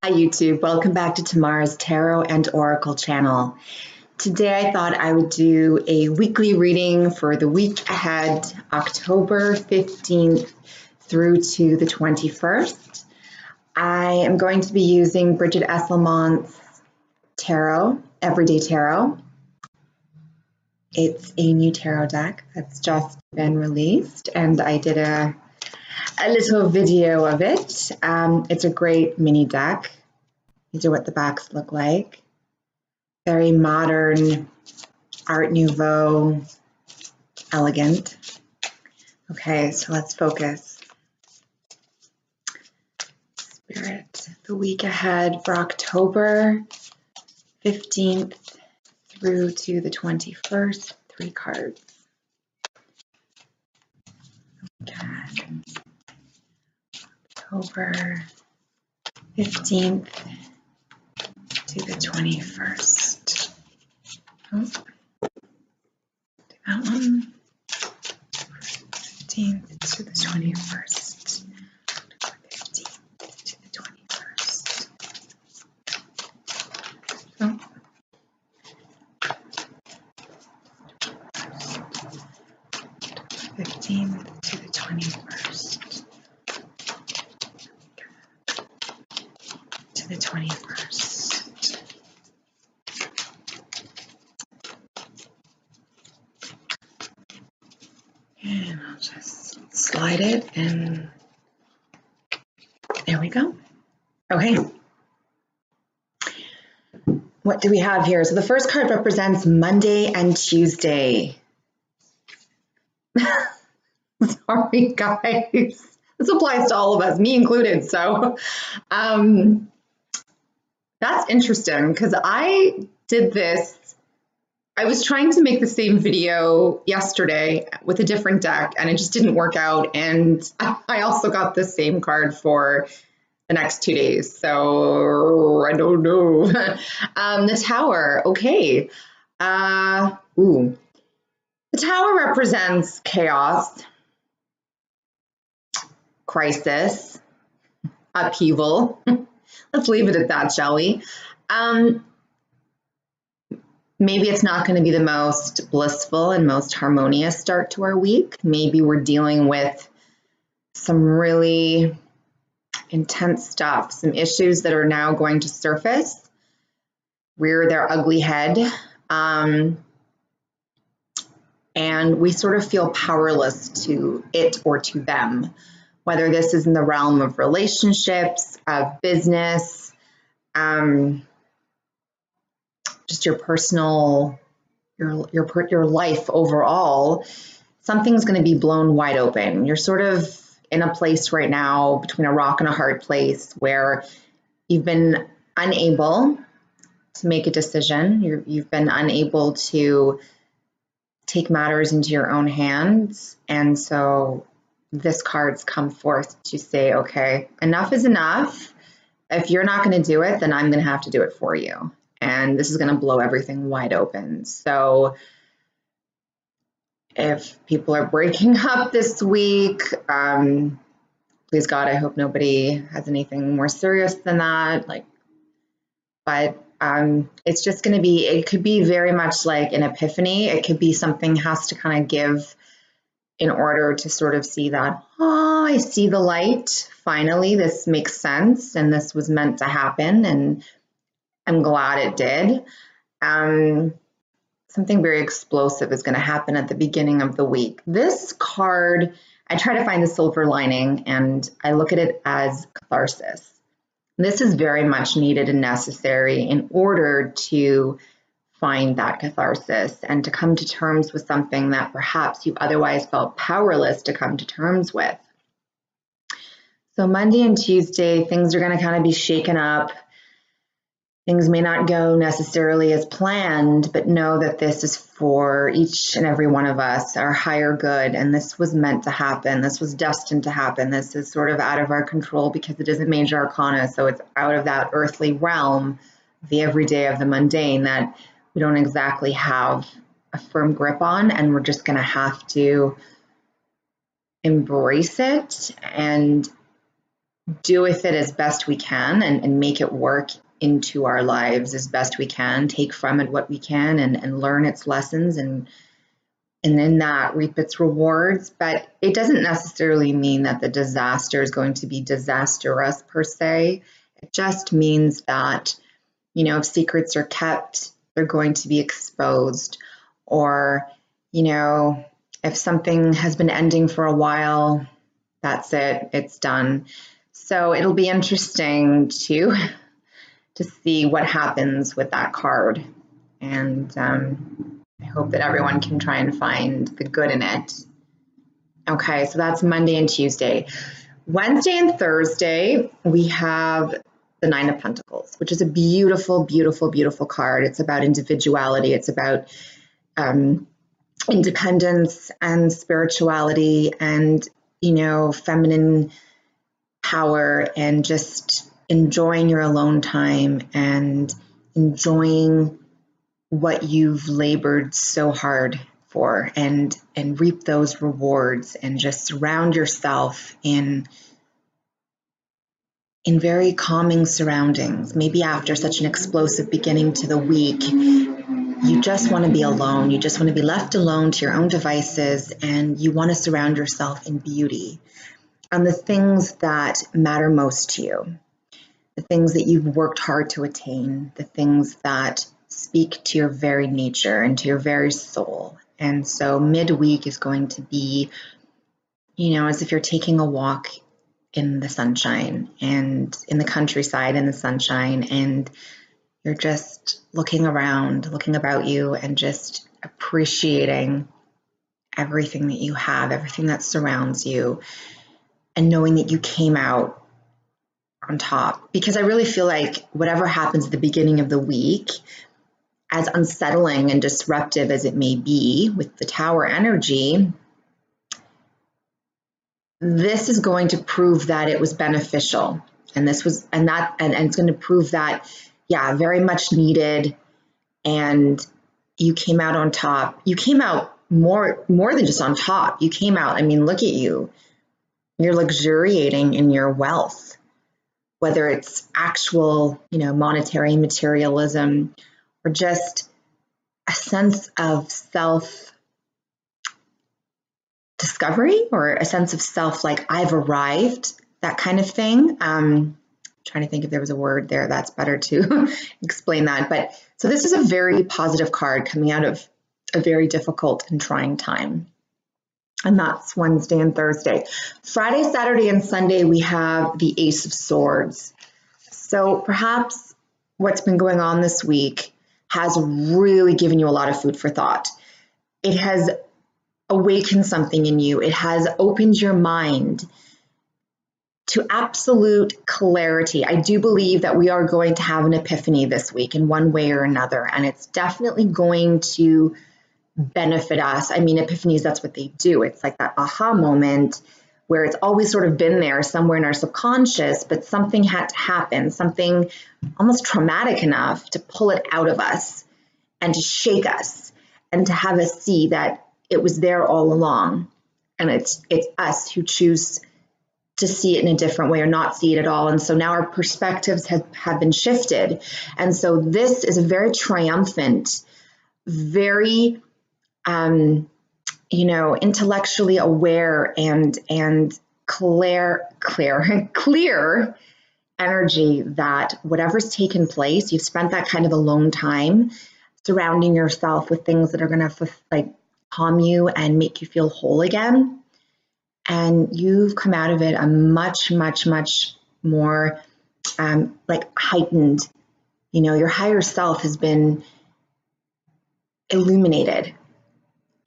Hi YouTube, welcome back to Tamara's Tarot and Oracle channel. Today I thought I would do a weekly reading for the week ahead, October 15th through to the 21st. I am going to be using Bridget Esselmont's Tarot, Everyday Tarot. It's a new tarot deck that's just been released and I did a little video of it. It's a great mini deck. These are what the backs look like. Very modern, Art Nouveau, elegant. Okay, so let's focus. Spirit, the week ahead for October 15th through to the 21st, 3 cards. Okay. October 15th to the 21st. Oh, do that one. 15th to the 21st. 15th to the 21st. Oh. 15th to the 21st. To the 21st. And I'll just slide it and there we go. Okay. What do we have here? So the first card represents Monday and Tuesday. Sorry, guys. This applies to all of us, me included. So that's interesting because I did this. I was trying to make the same video yesterday with a different deck and it just didn't work out. And I also got the same card for the next 2 days. So I don't know. The Tower. Okay. The Tower represents chaos, crisis, upheaval. Let's leave it at that, shall we? Maybe it's not going to be the most blissful and most harmonious start to our week. Maybe we're dealing with some really intense stuff, some issues that are now going to surface, rear their ugly head, and we sort of feel powerless to it or to them, whether this is in the realm of relationships, of business, just your personal, your life overall. Something's going to be blown wide open. You're sort of in a place right now between a rock and a hard place where you've been unable to make a decision. You've been unable to take matters into your own hands. And so this card's come forth to say, okay, enough is enough. If you're not going to do it, then I'm going to have to do it for you. And this is going to blow everything wide open. So if people are breaking up this week, please God, I hope nobody has anything more serious than that. But it's just going to be, it could be very much like an epiphany. It could be something has to kind of give in order to sort of see that, oh, I see the light. Finally, this makes sense. And this was meant to happen. And I'm glad it did. Something very explosive is going to happen at the beginning of the week. This card, I try to find the silver lining and I look at it as catharsis. This is very much needed and necessary in order to find that catharsis and to come to terms with something that perhaps you otherwise felt powerless to come to terms with. So Monday and Tuesday, things are going to kind of be shaken up. Things may not go necessarily as planned, but know that this is for each and every one of us, our higher good, and this was meant to happen. This was destined to happen. This is sort of out of our control because it isn't major arcana, so it's out of that earthly realm, the everyday of the mundane that we don't exactly have a firm grip on, and we're just going to have to embrace it and do with it as best we can and make it work into our lives as best we can, take from it what we can and learn its lessons and in that reap its rewards. But it doesn't necessarily mean that the disaster is going to be disastrous per se. It just means that, you know, if secrets are kept, they're going to be exposed. Or, you know, if something has been ending for a while, that's it, it's done. So it'll be interesting to see what happens with that card. And I hope that everyone can try and find the good in it. Okay, so that's Monday and Tuesday. Wednesday and Thursday, we have the Nine of Pentacles, which is a beautiful, beautiful, beautiful card. It's about individuality. It's about independence and spirituality and, you know, feminine power and just enjoying your alone time and enjoying what you've labored so hard for and reap those rewards and just surround yourself in very calming surroundings. Maybe after such an explosive beginning to the week, you just want to be alone. You just want to be left alone to your own devices, and you want to surround yourself in beauty and the things that matter most to you, the things that you've worked hard to attain, the things that speak to your very nature and to your very soul. And so midweek is going to be, you know, as if you're taking a walk in the sunshine and in the countryside in the sunshine, and you're just looking around, looking about you and just appreciating everything that you have, everything that surrounds you, and knowing that you came out on top. Because I really feel like whatever happens at the beginning of the week, as unsettling and disruptive as it may be with the Tower energy, this is going to prove that it was beneficial. And this was, and it's going to prove that, yeah, very much needed. And you came out on top. You came out more than just on top. You came out, I mean, look at you. You're luxuriating in your wealth, whether it's actual, you know, monetary materialism or just a sense of self discovery or a sense of self, like I've arrived, that kind of thing. Trying to think if there was a word there that's better to explain that. But so this is a very positive card coming out of a very difficult and trying time. And that's Wednesday and Thursday. Friday, Saturday, and Sunday, we have the Ace of Swords. So perhaps what's been going on this week has really given you a lot of food for thought. It has awakened something in you. It has opened your mind to absolute clarity. I do believe that we are going to have an epiphany this week in one way or another, and it's definitely going to benefit us. I mean, epiphanies, that's what they do. It's like that aha moment where it's always sort of been there somewhere in our subconscious, but something had to happen, something almost traumatic enough to pull it out of us and to shake us and to have us see that it was there all along. And it's us who choose to see it in a different way or not see it at all. And so now our perspectives have been shifted. And so this is a very triumphant, very you know, intellectually aware and clear energy that whatever's taken place, you've spent that kind of alone time surrounding yourself with things that are going to like calm you and make you feel whole again. And you've come out of it a much, much, much more like heightened, you know, your higher self has been illuminated.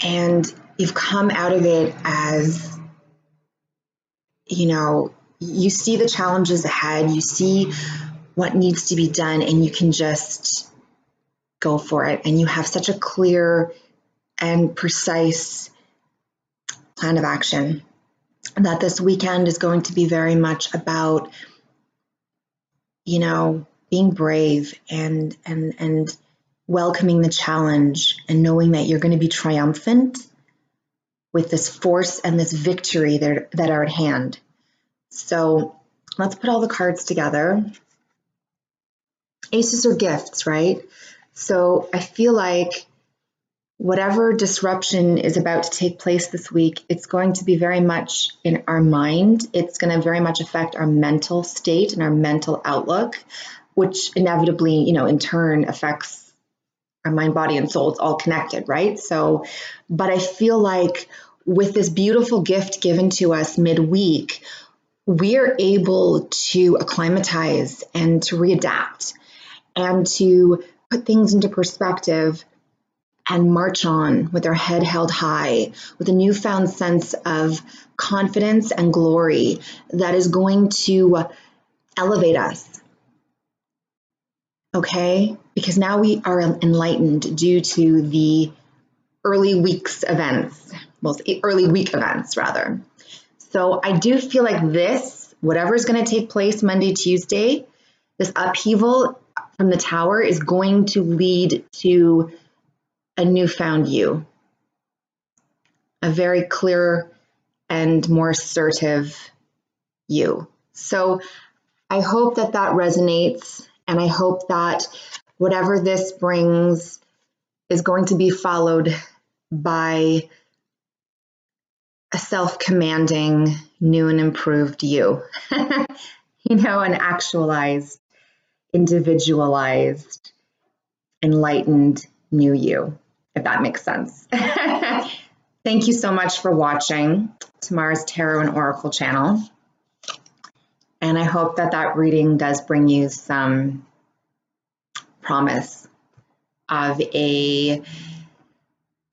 And you've come out of it as, you know, you see the challenges ahead, you see what needs to be done, and you can just go for it. And you have such a clear and precise plan of action that this weekend is going to be very much about, you know, being brave and welcoming the challenge and knowing that you're going to be triumphant with this force and this victory that are at hand. So let's put all the cards together. Aces are gifts, right? So I feel like whatever disruption is about to take place this week, it's going to be very much in our mind. It's going to very much affect our mental state and our mental outlook, which inevitably, in turn affects our mind, body, and soul. It's all connected, right? So, but I feel like with this beautiful gift given to us midweek, we're able to acclimatize and to readapt and to put things into perspective and march on with our head held high, with a newfound sense of confidence and glory that is going to elevate us. Okay? Because now we are enlightened due to the early week's events, early week events rather. So I do feel like this, whatever is going to take place Monday, Tuesday, this upheaval from the tower is going to lead to a newfound you, a very clear and more assertive you. So I hope that that resonates, and I hope that whatever this brings is going to be followed by a self-commanding, new and improved you, an actualized, individualized, enlightened new you, if that makes sense. Thank you so much for watching Tamara's Tarot and Oracle channel. And I hope that that reading does bring you some promise of a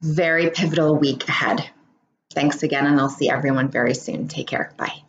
very pivotal week ahead. Thanks again, and I'll see everyone very soon. Take care. Bye.